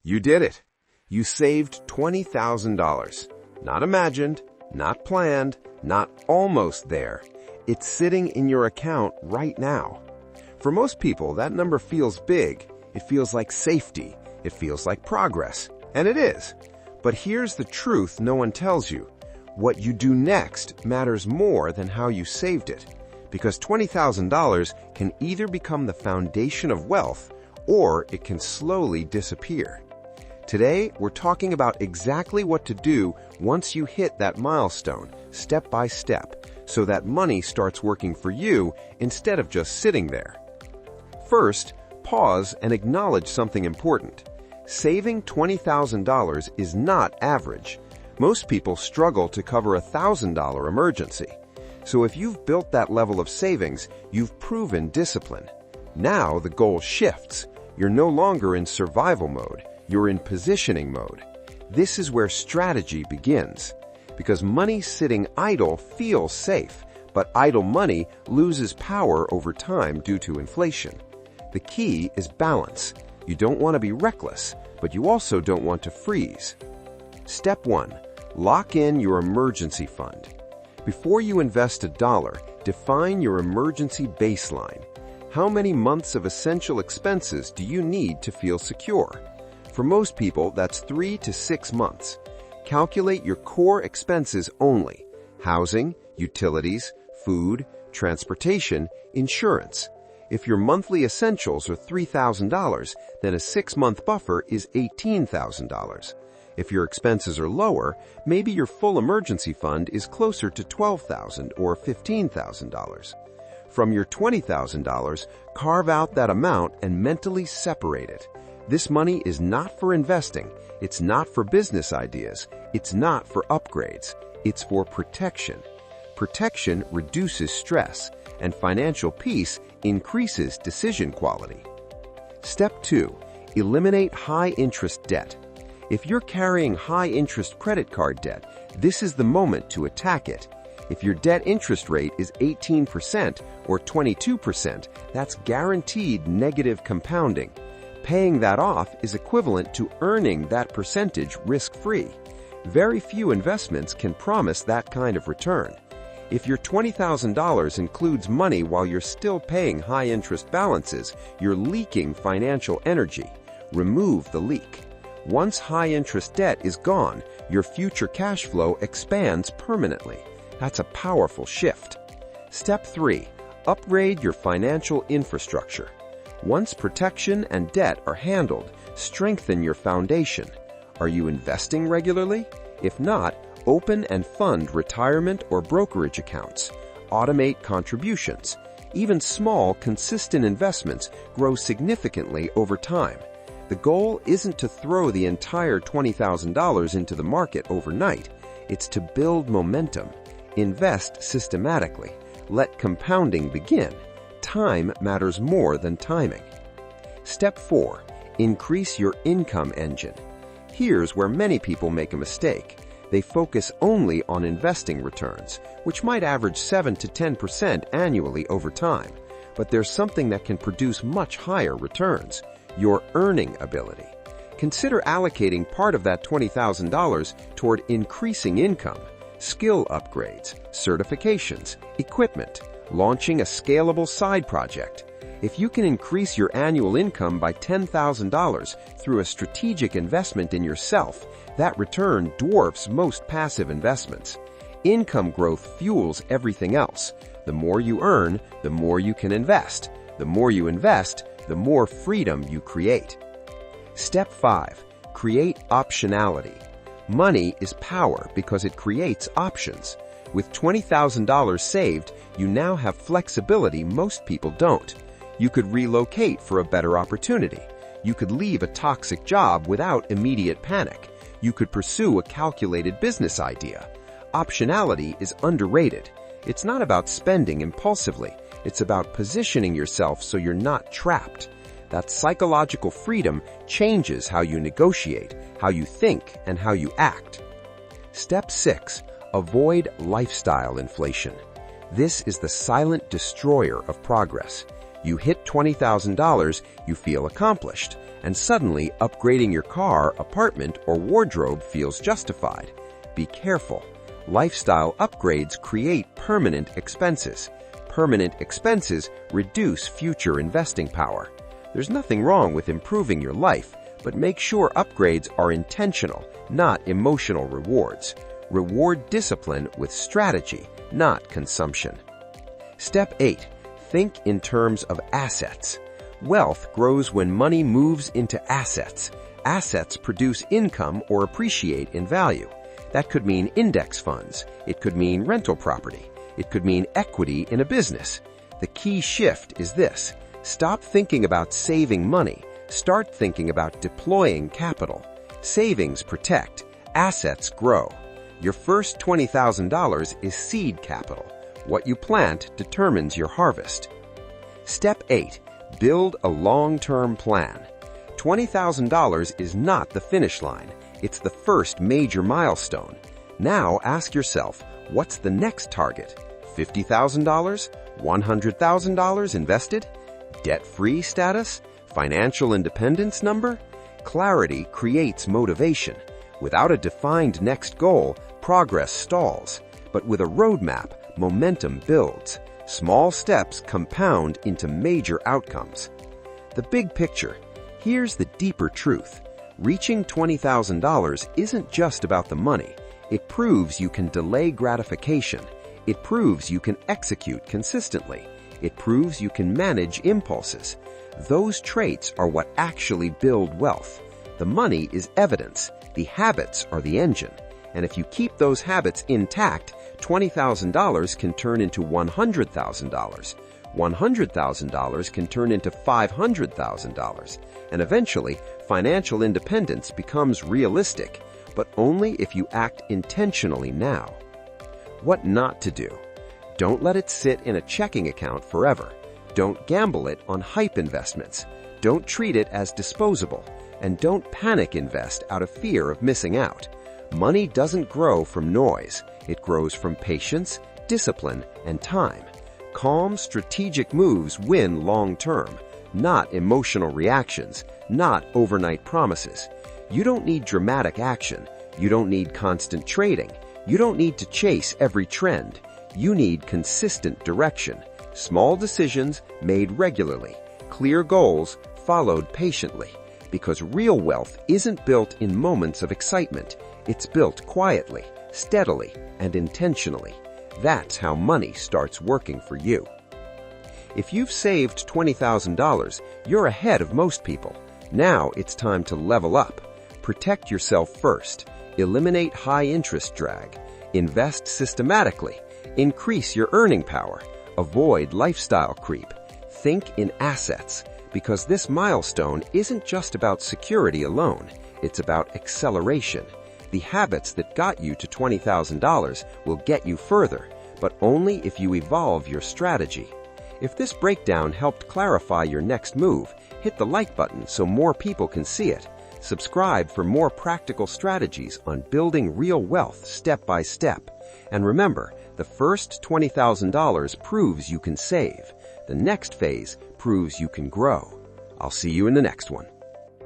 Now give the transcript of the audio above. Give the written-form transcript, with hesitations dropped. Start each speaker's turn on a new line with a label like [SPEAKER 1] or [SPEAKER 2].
[SPEAKER 1] You did it. You saved $20,000. Not imagined, not planned, not almost there. It's sitting in your account right now. For most people, that number feels big. It feels like safety. It feels like progress. And it is. But here's the truth no one tells you. What you do next matters more than how you saved it. Because $20,000 can either become the foundation of wealth or it can slowly disappear. Today, we're talking about exactly what to do once you hit that milestone, step by step, so that money starts working for you instead of just sitting there. First, pause and acknowledge something important. Saving $20,000 is not average. Most people struggle to cover a $1,000 emergency. So if you've built that level of savings, you've proven discipline. Now the goal shifts. You're no longer in survival mode. You're in positioning mode. This is where strategy begins. Because money sitting idle feels safe, but idle money loses power over time due to inflation. The key is balance. You don't want to be reckless, but you also don't want to freeze. Step 1. Lock in your emergency fund. Before you invest $1, define your emergency baseline. How many months of essential expenses do you need to feel secure? For most people, that's 3 to 6 months. Calculate your core expenses only: housing, utilities, food, transportation, insurance. If your monthly essentials are $3,000, then a 6-month buffer is $18,000. If your expenses are lower, maybe your full emergency fund is closer to $12,000 or $15,000. From your $20,000, carve out that amount and mentally separate it. This money is not for investing, it's not for business ideas, it's not for upgrades, it's for protection. Protection reduces stress, and financial peace increases decision quality. Step 2. Eliminate high-interest debt. If you're carrying high-interest credit card debt, this is the moment to attack it. If your debt interest rate is 18% or 22%, that's guaranteed negative compounding. Paying that off is equivalent to earning that percentage risk-free. Very few investments can promise that kind of return. If your $20,000 includes money while you're still paying high-interest balances, you're leaking financial energy. Remove the leak. Once high-interest debt is gone, your future cash flow expands permanently. That's a powerful shift. Step 3. Upgrade your financial infrastructure. Once protection and debt are handled, strengthen your foundation. Are you investing regularly? If not, open and fund retirement or brokerage accounts. Automate contributions. Even small, consistent investments grow significantly over time. The goal isn't to throw the entire $20,000 into the market overnight. It's to build momentum. Invest systematically. Let compounding begin. Time matters more than timing. Step 4. Increase your income engine. Here's where many people make a mistake. They focus only on investing returns, which might average 7 to 10% annually over time. But there's something that can produce much higher returns: your earning ability. Consider allocating part of that $20,000 toward increasing income, skill upgrades, certifications, equipment, launching a scalable side project. If you can increase your annual income by $10,000 through a strategic investment in yourself, that return dwarfs most passive investments. Income growth fuels everything else. The more you earn, the more you can invest. The more you invest, the more freedom you create. Step 5. Create optionality. Money is power because it creates options. With $20,000 saved, you now have flexibility most people don't. You could relocate for a better opportunity. You could leave a toxic job without immediate panic. You could pursue a calculated business idea. Optionality is underrated. It's not about spending impulsively. It's about positioning yourself so you're not trapped. That psychological freedom changes how you negotiate, how you think, and how you act. Step 6. Avoid lifestyle inflation. This is the silent destroyer of progress. You hit $20,000, you feel accomplished, and suddenly upgrading your car, apartment, or wardrobe feels justified. Be careful. Lifestyle upgrades create permanent expenses. Permanent expenses reduce future investing power. There's nothing wrong with improving your life, but make sure upgrades are intentional, not emotional rewards. Reward discipline with strategy, not consumption. Step 8. Think in terms of assets. Wealth grows when money moves into assets. Assets produce income or appreciate in value. That could mean index funds. It could mean rental property. It could mean equity in a business. The key shift is this. Stop thinking about saving money. Start thinking about deploying capital. Savings protect. Assets grow. Your first $20,000 is seed capital. What you plant determines your harvest. Step 8. Build a long-term plan. $20,000 is not the finish line. It's the first major milestone. Now ask yourself, what's the next target? $50,000? $100,000 invested? Debt-free status? Financial independence number? Clarity creates motivation. Without a defined next goal, progress stalls. But with a roadmap, momentum builds. Small steps compound into major outcomes. The big picture. Here's the deeper truth. Reaching $20,000 isn't just about the money. It proves you can delay gratification. It proves you can execute consistently. It proves you can manage impulses. Those traits are what actually build wealth. The money is evidence. The habits are the engine. And if you keep those habits intact, $20,000 can turn into $100,000. $100,000 can turn into $500,000. And eventually, financial independence becomes realistic, but only if you act intentionally now. What not to do. Don't let it sit in a checking account forever. Don't gamble it on hype investments. Don't treat it as disposable. And don't panic invest out of fear of missing out. Money doesn't grow from noise. It grows from patience, discipline, and time. Calm, strategic moves win long-term, not emotional reactions, not overnight promises. You don't need dramatic action. You don't need constant trading. You don't need to chase every trend. You need consistent direction. Small decisions made regularly. Clear goals followed patiently. Because real wealth isn't built in moments of excitement. It's built quietly, steadily, and intentionally. That's how money starts working for you. If you've saved $20,000, you're ahead of most people. Now it's time to level up. Protect yourself first. Eliminate high-interest drag. Invest systematically. Increase your earning power. Avoid lifestyle creep. Think in assets. Because this milestone isn't just about security alone. It's about acceleration. The habits that got you to $20,000 will get you further, but only if you evolve your strategy. If this breakdown helped clarify your next move, hit the like button so more people can see it. Subscribe for more practical strategies on building real wealth step by step. And remember, the first $20,000 proves you can save. The next phase proves you can grow. I'll see you in the next one.